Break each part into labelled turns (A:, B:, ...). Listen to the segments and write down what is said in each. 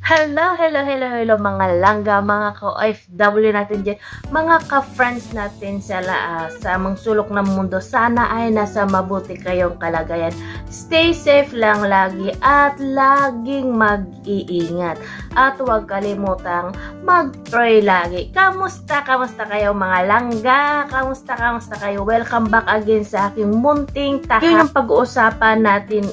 A: Hello, hello, hello, hello mga langga, mga ka-OFW natin dyan, mga ka-friends natin sa mga sulok ng mundo. Sana ay nasa mabuti kayong kalagayan. Stay safe lang lagi at laging mag-iingat. At huwag kalimutang mag-pray lagi. Kamusta kayo mga langga? Kamusta kayo? Welcome back again sa aking munting tahanan. Yun yung pag-uusapan natin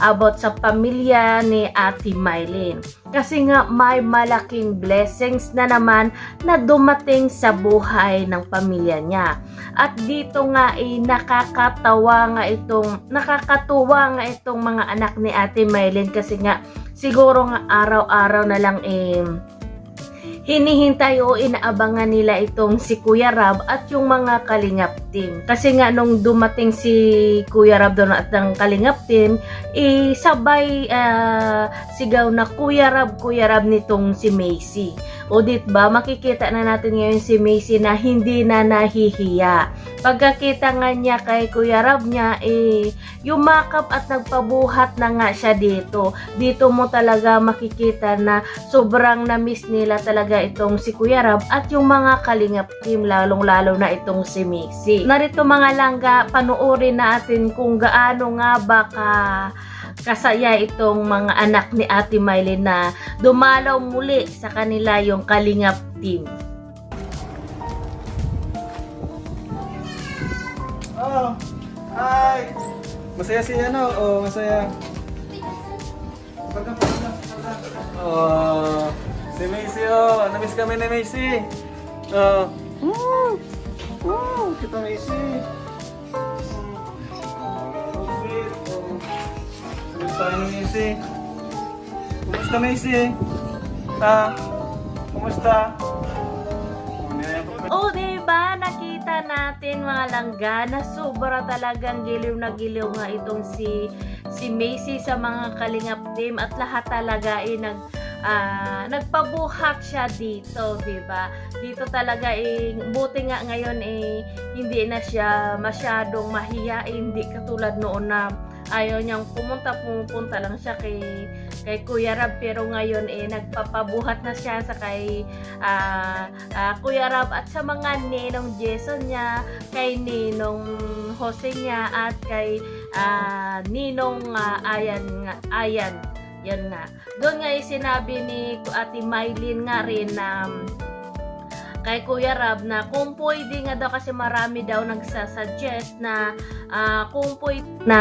A: about sa pamilya ni Ate Mylene. Kasi nga may malaking blessings na naman na dumating sa buhay ng pamilya niya. At dito nga nakakatuwa nga itong mga anak ni Ate Mylene kasi nga siguro nga araw-araw na lang hinihintay o inaabangan nila itong si Kuya Rab at yung mga Kalingap team. Kasi nga nung dumating si Kuya Rab doon at ang Kalingap team, sabay sigaw na Kuya Rab nitong si Macy. O ba makikita na natin ngayon si Macy na hindi na nahihiya. Pagkakita nga niya kay Kuya Rab niya, yumakap at nagpabuhat na nga siya dito. Dito mo talaga makikita na sobrang na-miss nila talaga itong si Kuya Rab at yung mga Kalingap team, lalong-lalo na itong si Macy. Narito mga langga, panuorin natin kung gaano nga ba kasaya itong mga anak ni Ate Mylene na dumalaw muli sa kanila yung Kalingap team.
B: Oh, hi! Masaya si ano? Oh, masaya. Oh, si Macy oh. Namiss kami ni Macy. Oh. Kita Macy. Oh, sweet. Oh. Kumusta ni Macy? Kumusta Macy? Kumusta?
A: Oh, diba? Nakita natin mga langga na sobra talagang giliw na giliw nga itong si Macy sa mga Kalingap team at lahat talaga nagpabuhat siya dito, diba? Dito talaga buti nga ngayon hindi na siya masyadong mahiya, hindi katulad noon na ayaw niyang pumupunta lang siya kay Kuya Rab, pero ngayon nagpapabuhat na siya sa kay Kuya Rab at sa mga ninong Jason niya, kay ninong Jose niya at kay ninong Ayan. Yan nga. Doon nga sinabi ni Ate Mylene nga rin na kay Kuya Rab na kung pwede nga daw, kasi marami daw nagsasuggest na kung pwede na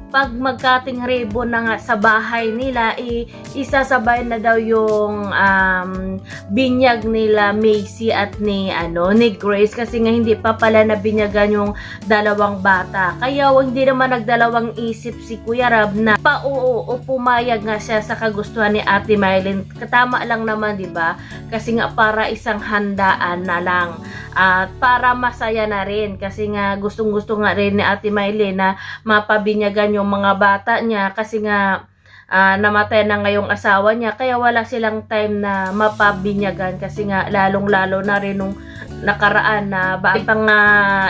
A: pag magkating ribbon na nga sa bahay nila, isasabay na daw yung binyag nila Macy at ni Grace, kasi nga hindi pa pala na binyagan yung dalawang bata. Kaya hindi naman nagdalawang isip si Kuya Rab na o pumayag nga siya sa kagustuhan ni Ate Mylene. Tama lang naman, di ba? Kasi nga para isang handaan na lang at para masaya na rin, kasi nga gustong-gusto nga rin ni Ate Mylene na mapabinyagan yung mga bata niya, kasi nga namatay na ngayong asawa niya, kaya wala silang time na mapabinyagan, kasi nga lalong-lalo na rin nung nakaraan na pang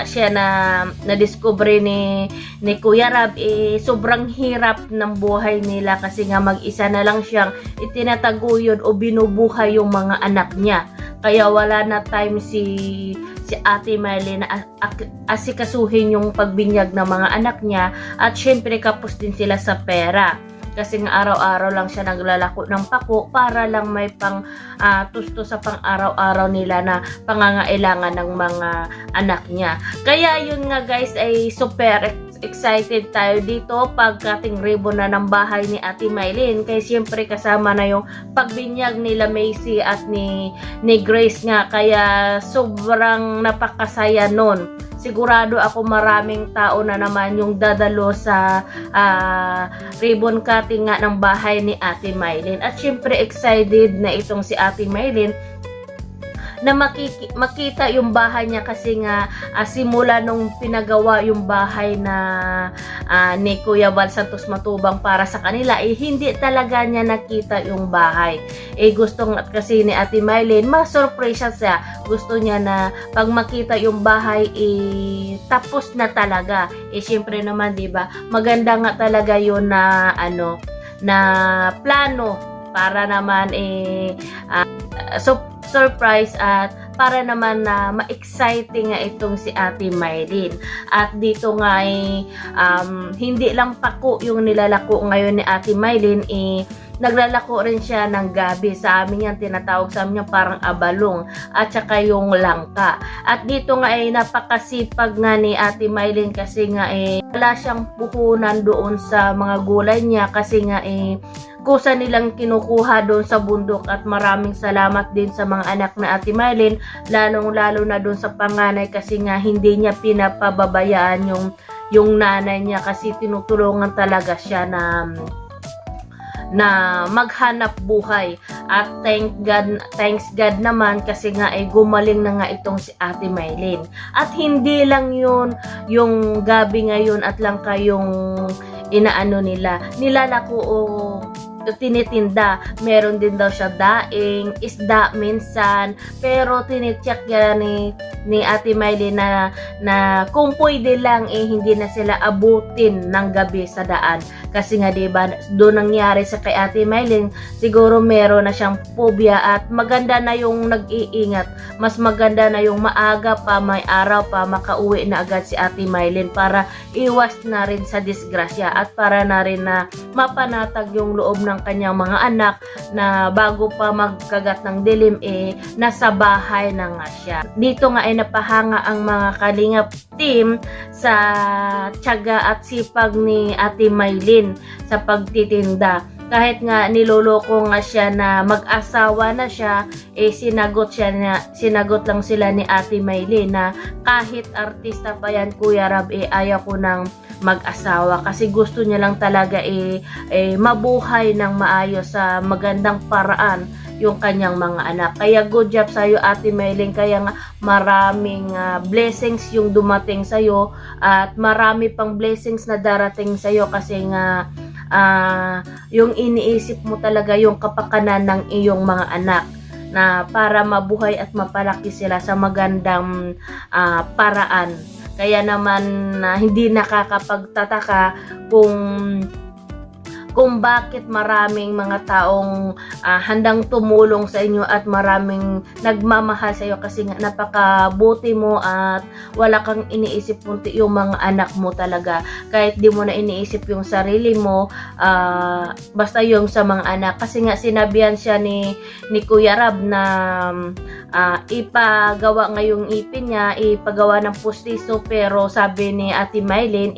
A: siya na discover ni Kuya Rab, sobrang hirap ng buhay nila, kasi nga mag-isa na lang siyang itinataguyod o binubuhay yung mga anak niya. Kaya wala na time si Ate Mylene na asikasuhin yung pagbinyag ng mga anak niya, at syempre kapos din sila sa pera. Kasi nga araw-araw lang siya naglalako ng pako para lang may tusto sa pang araw-araw nila na pangangailangan ng mga anak niya. Kaya yun nga guys, ay super excited tayo dito pagkating ribbon na ng bahay ni Ate Mylene, kaya siyempre kasama na yung pagbinyag nila Macy at ni Grace nga, kaya sobrang napakasaya nun. Sigurado ako maraming tao na naman yung dadalo sa ribbon cutting nga ng bahay ni Ate Mylene. At syempre excited na itong si Ate Mylene na makita yung bahay niya, kasi nga simula nung pinagawa yung bahay na ni Kuya Val Santos Matubang para sa kanila, hindi talaga niya nakita yung bahay. Gusto nga kasi ni Ate Mylene, ma-surprise siya. Gusto niya na pag makita yung bahay, tapos na talaga. Syempre naman, 'di ba? Maganda nga talaga 'yon na plano para naman surprise at para naman na ma-exciting nga itong si Ate Mylene. At dito nga hindi lang pako yung nilalako ngayon ni Ate Mylene, naglalako rin siya ng gabi. Sa amin yan, tinatawag sa amin yan parang abalong at saka yung langka. At dito nga napakasipag nga ni Ate Mylene kasi nga wala siyang puhunan doon sa mga gulay niya kasi nga kusa nilang kinukuha doon sa bundok. At maraming salamat din sa mga anak na Ate Mylene, lalong-lalo na doon sa panganay kasi nga hindi niya pinapababayaan yung nanay niya kasi tinutulungan talaga siya na maghanap buhay. At thanks God naman kasi nga gumaling na nga itong si Ate Mylene. At hindi lang yun, yung gabi ngayon at lang kayong inaano nila, nilalako o tinitinda. Meron din daw siya daing, isda minsan, pero tinicheck yan ni Ate Mylene na kung pwede lang hindi na sila abutin ng gabi sa daan. Kasi nga diba, doon nangyari sa kay Ate Mylene, siguro meron na siyang phobia at maganda na yung nag-iingat. Mas maganda na yung maaga pa, may araw pa, makauwi na agad si Ate Mylene para iwas na rin sa disgrasya at para na rin na mapanatag yung loob ng kanyang mga anak na bago pa magkagat ng dilim nasa bahay na nga siya. Dito nga napahanga ang mga Kalingap team sa tiyaga at sipag ni Ate Mylene sa pagtitinda. Kahit nga niloloko nga siya na mag-asawa na siya, sinagot lang sila ni Ate Mylene na kahit artista pa yan, Kuya Rab, ayaw ko ng mag-asawa kasi gusto niya lang talaga mabuhay ng maayos sa magandang paraan yung kanyang mga anak. Kaya good job sa'yo, Ate Mylene. Kaya nga maraming blessings yung dumating sa'yo at marami pang blessings na darating sa'yo kasi nga yung iniisip mo talaga yung kapakanan ng iyong mga anak na para mabuhay at mapalaki sila sa magandang paraan. Kaya naman hindi nakakapagtataka kung bakit maraming mga taong handang tumulong sa inyo at maraming nagmamahal sa iyo kasi nga napakabuti mo at wala kang iniisip kunti yung mga anak mo talaga. Kahit di mo na iniisip yung sarili mo, basta yung sa mga anak. Kasi nga sinabihan siya ni Kuya Rab na ipagawa ngayong ipin niya, ipagawa ng pustiso, pero sabi ni Ate Mylene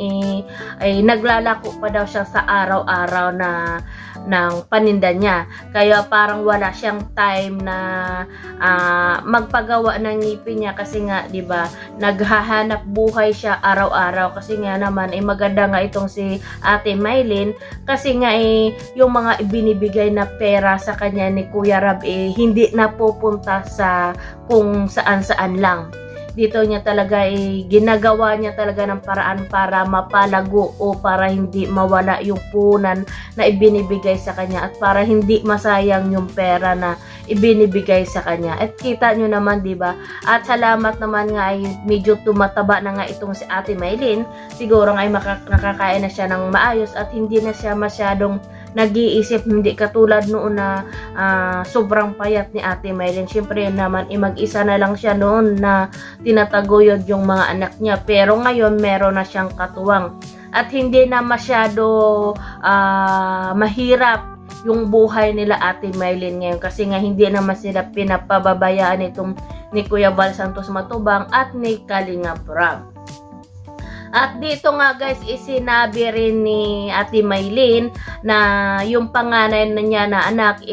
A: ay naglalako pa daw siya sa araw-araw ng paninda niya. Kaya parang wala siyang time na magpagawa ng ngipin niya kasi nga 'di ba, naghahanap buhay siya araw-araw kasi nga naman maganda nga itong si Ate Mylene kasi nga yung mga ibinibigay na pera sa kanya ni Kuya Rab hindi napupunta sa kung saan-saan lang. Dito niya talaga ginagawa niya talaga ng paraan para mapalago o para hindi mawala yung punan na ibinibigay sa kanya at para hindi masayang yung pera na ibinibigay sa kanya. At kita nyo naman, di ba? At salamat naman nga medyo tumataba na nga itong si Ate Mylene. Siguro nga nakakain na siya ng maayos at hindi na siya masyadong nag-iisip, hindi katulad noon na sobrang payat ni Ate Mylene. Siyempre naman mag-isa na lang siya noon na tinataguyod yung mga anak niya, pero ngayon meron na siyang katuwang at hindi na masyado mahirap yung buhay nila Ate Mylene ngayon kasi nga hindi naman sila pinapababayaan itong ni Kuya Val Santos Matubang at ni Kalingap Rab. At dito nga guys, isinabi rin ni Ate Mylene na yung panganay na niya na anak,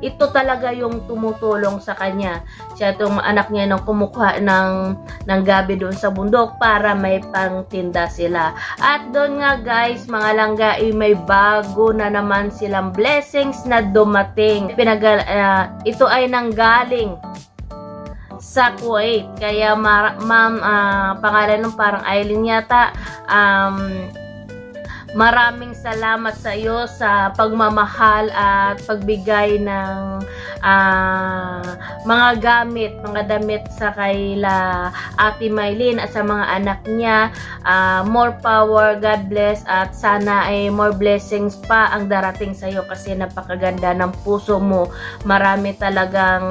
A: ito talaga yung tumutulong sa kanya. Siya itong anak niya nang kumukuha ng gabi doon sa bundok para may pangtinda sila. At doon nga guys, mga langga, may bago na naman silang blessings na dumating. Ito ay nanggaling sa Kuwait. Kaya ma'am, pangalan nung parang Aileen yata, maraming salamat sa iyo sa pagmamahal at pagbigay ng mga gamit, mga damit sa kaila Ate Mylene at sa mga anak niya. More power, God bless, at sana ay more blessings pa ang darating sa iyo kasi napakaganda ng puso mo. Marami talagang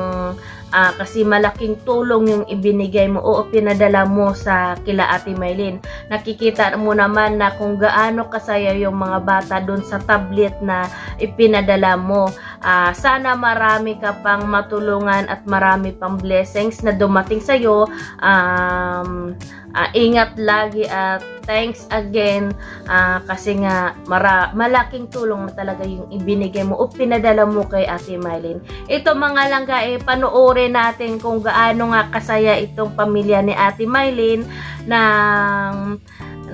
A: kasi malaking tulong yung ibinigay mo o pinadala mo sa kila Ate Mylene. Nakikita mo naman na kung gaano kasaya yung mga bata doon sa tablet na ipinadala mo. Sana marami ka pang matulungan at marami pang blessings na dumating sa iyo. Ingat lagi at thanks again kasi nga malaking tulong na talaga yung ibinigay mo o pinadala mo kay Ate Mylene. Ito mga langga, panoorin natin kung gaano nga kasaya itong pamilya ni Ate Mylene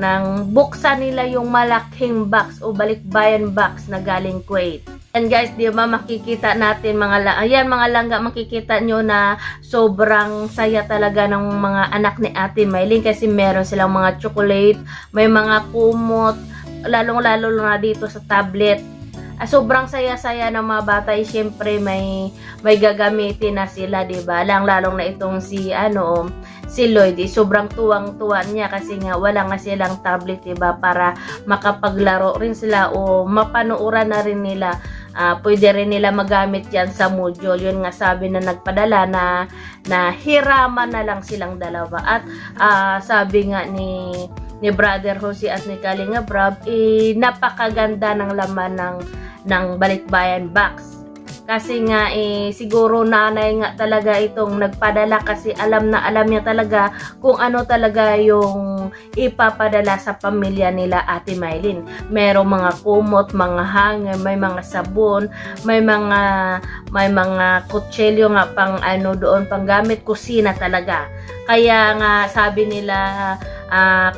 A: nang buksan nila yung malaking box o balikbayan box na galing Kuwait. And guys, di ba makikita natin mga langga, makikita nyo na sobrang saya talaga ng mga anak ni Ate Mylene kasi meron silang mga chocolate, may mga kumot, lalong-lalo na dito sa tablet. Sobrang saya-saya ng mga bata, syempre may gagamitin na sila, di ba? Lalong na itong si Lloyd, sobrang tuwang-tuwa niya kasi nga wala nga silang tablet, di ba? Para makapaglaro rin sila o mapanuuran na rin nila. Pwede rin nila magamit yan sa module. Yun nga sabi na nagpadala na hiraman na lang silang dalawa. At sabi nga ni Brother Jose at ni Kalinga Brab, napakaganda ng laman ng balikbayan box. Kasi nga siguro nanay nga talaga itong nagpadala kasi alam niya talaga kung ano talaga yung ipapadala sa pamilya nila Ate Mylene. Merong mga kumot, mga hanger, may mga sabon, may mga kutsilyo nga pang doon, pang gamit kusina talaga. Kaya nga sabi nila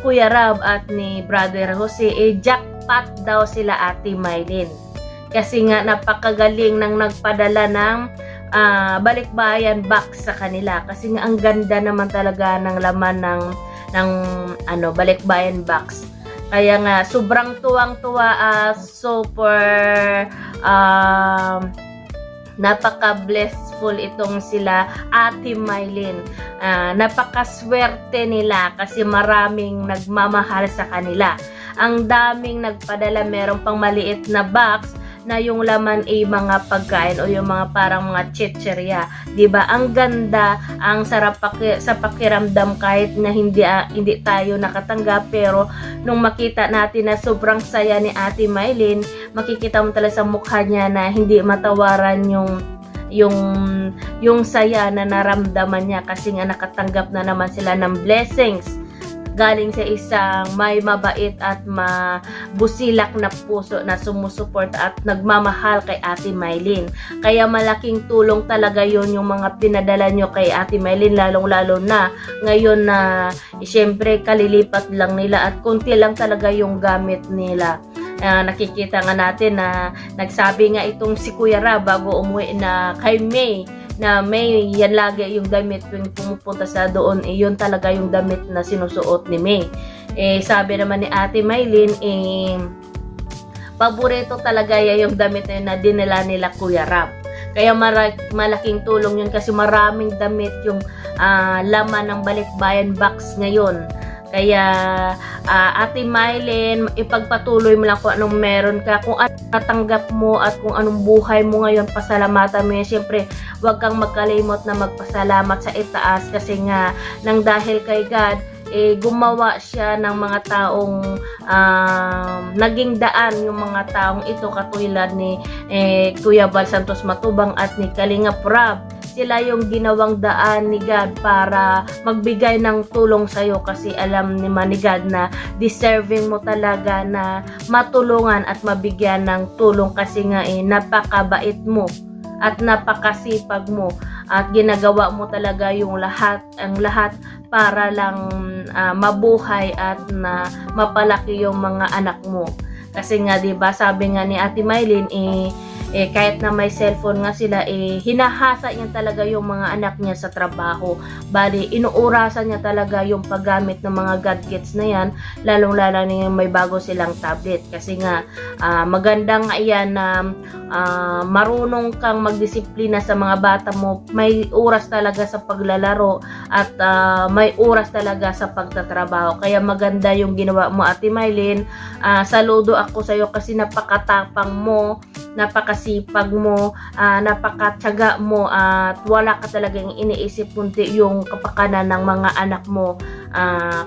A: Kuya Rab at ni Brother Jose, jackpot daw sila Ate Mylene. Kasi nga napakagaling nang nagpadala ng balikbayan box sa kanila. Kasi nga ang ganda naman talaga ng laman ng balikbayan box. Kaya nga sobrang tuwang-tuwa, super napaka-blessful itong sila Ate Mylene. Napakaswerte nila kasi maraming nagmamahal sa kanila. Ang daming nagpadala, merong pang maliit na box na yung laman ay mga pagkain o yung mga parang mga chicherya. Diba? Ang ganda, ang sarap sa pakiramdam kahit na hindi tayo nakatanggap, pero nung makita natin na sobrang saya ni Ate Mylene, makikita mo talaga sa mukha niya na hindi matawaran yung saya na naramdaman niya kasi nga nakatanggap na naman sila ng blessings galing sa isang may mabait at mabusilak na puso na sumusuporta at nagmamahal kay Ate Mylene. Kaya malaking tulong talaga yon yung mga pinadala nyo kay Ate Mylene, lalong-lalo na ngayon na syempre kalilipat lang nila at konti lang talaga yung gamit nila. Nakikita nga natin na nagsabi nga itong si Kuya Ra bago umuwi na kay May, na May, yan lagi yung damit yung pumupunta sa doon, yun talaga yung damit na sinusuot ni May. Sabi naman ni Ate Mylene, paborito talaga yung damit na dinala nila Kuya Rab. Kaya malaking tulong yun kasi maraming damit yung laman ng balikbayan box ngayon. Kaya Ate Mylene, ipagpatuloy mo lang kung anong meron ka, kung ano natanggap mo at kung anong buhay mo ngayon, pasalamatan mo yan. Siyempre, huwag kang magkalimot na magpasalamat sa itaas kasi nga nang dahil kay God, gumawa siya ng mga taong naging daan yung mga taong ito katulad ni Kuya Val Santos Matubang at ni Kalinga Prab. Sila yung ginawang daan ni God para magbigay ng tulong sa'yo kasi alam ni God na deserving mo talaga na matulungan at mabigyan ng tulong kasi nga napakabait mo at napakasipag mo at ginagawa mo talaga yung ang lahat para lang mabuhay at na mapalaki yung mga anak mo. Kasi nga 'di ba sabi nga ni Ate Mylene kahit na may cellphone nga sila, hinahasa niya talaga yung mga anak niya sa trabaho. Bali, inuurasan niya talaga yung paggamit ng mga gadgets na yan, lalong-lalo na yung may bago silang tablet. Kasi nga, maganda nga yan na marunong kang magdisiplina sa mga bata mo, may oras talaga sa paglalaro at may oras talaga sa pagtatrabaho. Kaya maganda yung ginawa mo, Ate Mylene. Saludo ako sa iyo kasi napakatapang mo, napakasipag mo, napakatyaga mo, at wala ka talagang iniisip kundi yung kapakanan ng mga anak mo.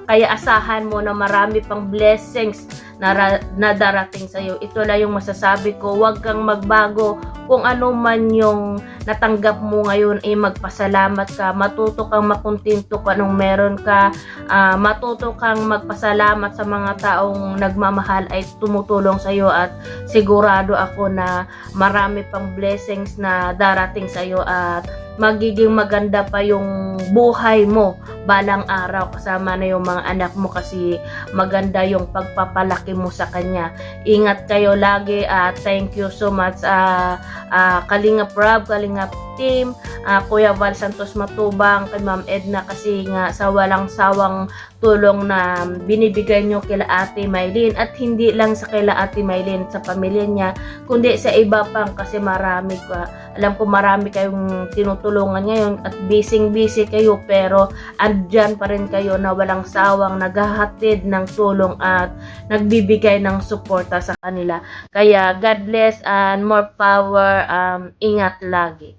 A: Kaya asahan mo na marami pang blessings na darating sa iyo. Ito lang yung masasabi ko, huwag kang magbago. Kung ano man yung natanggap mo ngayon, magpasalamat ka, matuto kang makontento kung anong meron ka, matuto kang magpasalamat sa mga taong nagmamahal ay tumutulong sa iyo, at sigurado ako na marami pang blessings na darating sa iyo at magiging maganda pa yung buhay mo balang araw kasama na yung mga anak mo, kasi maganda yung pagpapalaki mo sa kanya. Ingat kayo lagi at thank you so much Kalingap Rob, Kalingap Team, Kuya Val Santos Matubang, kay Ma'am Edna, kasi nga sa walang sawang tulong na binibigay nyo kila Ate Mylene, at hindi lang sa kila Ate Mylene, sa pamilya niya, kundi sa iba pang, kasi marami alam ko marami kayong tinutulungan ngayon at busy kayo, pero andyan pa rin kayo na walang sawang naghahatid ng tulong at nagbibigay ng suporta sa kanila. Kaya God bless and more power, ingat lagi.